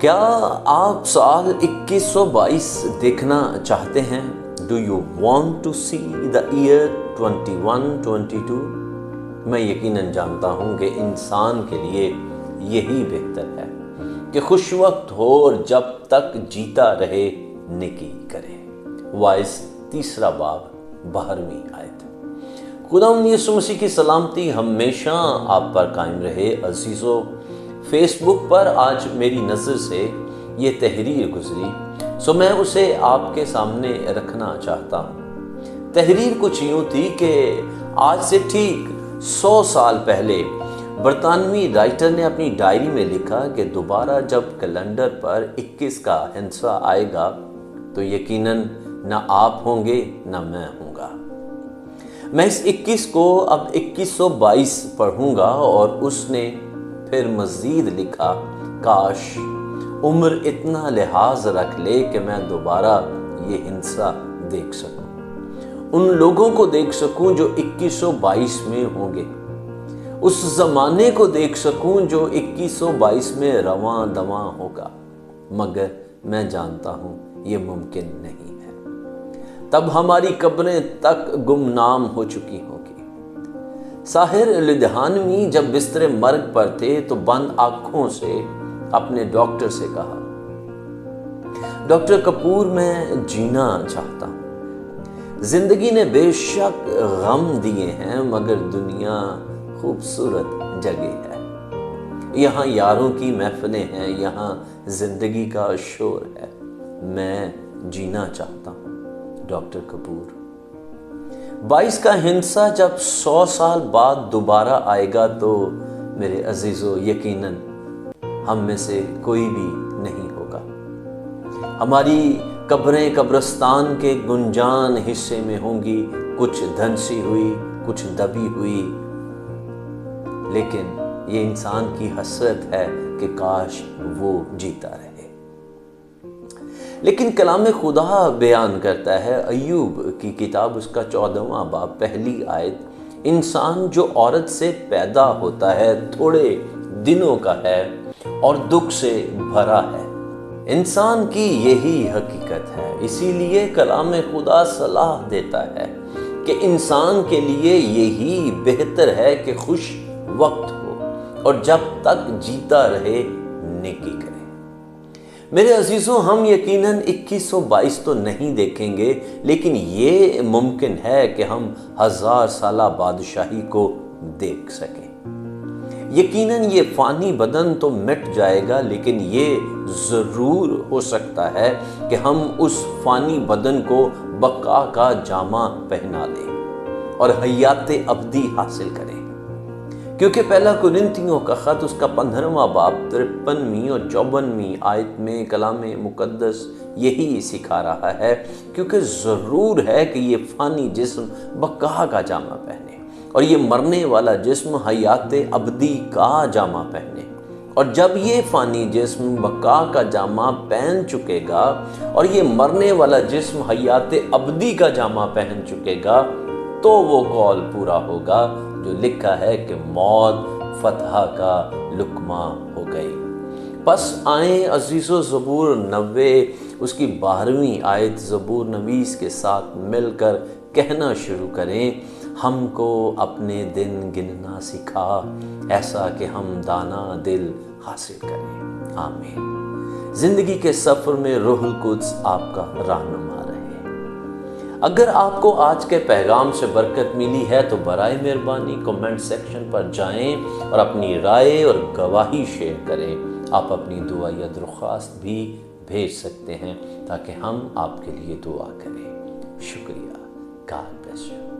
کیا آپ سال 2122 دیکھنا چاہتے ہیں؟ Do you want to see the year 2122؟ میں یقیناً جانتا ہوں کہ انسان کے لیے یہی بہتر ہے کہ خوش وقت ہو اور جب تک جیتا رہے نیکی کرے۔ وائس 3 باب 12ویں آیت۔ خداوند یسوع مسیح کی سلامتی ہمیشہ آپ پر قائم رہے۔ عزیزو، فیس بک پر آج میری نظر سے یہ تحریر گزری، سو میں اسے آپ کے سامنے رکھنا چاہتا ہوں۔ تحریر کچھ یوں تھی کہ آج سے ٹھیک 100 سال پہلے برطانوی رائٹر نے اپنی ڈائری میں لکھا کہ دوبارہ جب کیلنڈر پر 21 کا ہندسہ آئے گا تو یقیناً نہ آپ ہوں گے نہ میں ہوں گا۔ میں اس 21 کو اب 2122 پڑھوں گا۔ اور اس نے پھر مزید لکھا، کاش عمر اتنا لحاظ رکھ لے کہ میں دوبارہ یہ ہندسہ دیکھ سکوں، ان لوگوں کو دیکھ سکوں جو 2122 میں ہوں گے، اس زمانے کو دیکھ سکوں جو 2122 میں رواں دواں ہوگا، مگر میں جانتا ہوں یہ ممکن نہیں ہے۔ تب ہماری قبریں تک گمنام ہو چکی ہوں گی۔ ساحر لدھیانوی جب بستر مرگ پر تھے تو بند آنکھوں سے اپنے ڈاکٹر سے کہا، ڈاکٹر کپور میں جینا چاہتا ہوں۔ زندگی نے بے شک غم دیے ہیں مگر دنیا خوبصورت جگہ ہے۔ یہاں یاروں کی محفلیں ہیں، یہاں زندگی کا شور ہے۔ میں جینا چاہتا ہوں ڈاکٹر کپور۔ 22 کا ہندسہ جب 100 سال بعد دوبارہ آئے گا تو میرے عزیزو یقیناً ہم میں سے کوئی بھی نہیں ہوگا۔ ہماری قبریں قبرستان کے گنجان حصے میں ہوں گی، کچھ دھنسی ہوئی، کچھ دبی ہوئی، لیکن یہ انسان کی حسرت ہے کہ کاش وہ جیتا رہے۔ لیکن کلام خدا بیان کرتا ہے، ایوب کی کتاب اس کا 14واں باب 1 آیت، انسان جو عورت سے پیدا ہوتا ہے تھوڑے دنوں کا ہے اور دکھ سے بھرا ہے۔ انسان کی یہی حقیقت ہے، اسی لیے کلام خدا صلاح دیتا ہے کہ انسان کے لیے یہی بہتر ہے کہ خوش وقت ہو اور جب تک جیتا رہے نیکی کرے۔ میرے عزیزوں، ہم یقیناً 2122 تو نہیں دیکھیں گے، لیکن یہ ممکن ہے کہ ہم 1000 سالہ بادشاہی کو دیکھ سکیں۔ یقیناً یہ فانی بدن تو مٹ جائے گا، لیکن یہ ضرور ہو سکتا ہے کہ ہم اس فانی بدن کو بقا کا جامہ پہنا لیں اور حیات ابدی حاصل کریں، کیونکہ پہلا کرنتھیوں کا خط اس کا 15واں باب 53ویں اور 54ویں آیت میں کلام مقدس یہی سکھا رہا ہے، کیونکہ ضرور ہے کہ یہ فانی جسم بقا کا جامہ پہنے اور یہ مرنے والا جسم حیات ابدی کا جامہ پہنے۔ اور جب یہ فانی جسم بقا کا جامہ پہن چکے گا اور یہ مرنے والا جسم حیات ابدی کا جامہ پہن چکے گا تو وہ قول پورا ہوگا جو لکھا ہے کہ موت فتح کا لقمہ ہو گئی۔ پس آئیں عزیزو، زبور 90 اس کی 12ویں آیت زبور نویس کے ساتھ مل کر کہنا شروع کریں، ہم کو اپنے دن گننا سکھا، ایسا کہ ہم دانا دل حاصل کریں۔ آمین۔ زندگی کے سفر میں روح القدس آپ کا رہنما رہے۔ اگر آپ کو آج کے پیغام سے برکت ملی ہے تو برائے مہربانی کمنٹ سیکشن پر جائیں اور اپنی رائے اور گواہی شیئر کریں۔ آپ اپنی دعا یا درخواست بھی بھیج سکتے ہیں تاکہ ہم آپ کے لیے دعا کریں۔ شکریہ۔ God bless you۔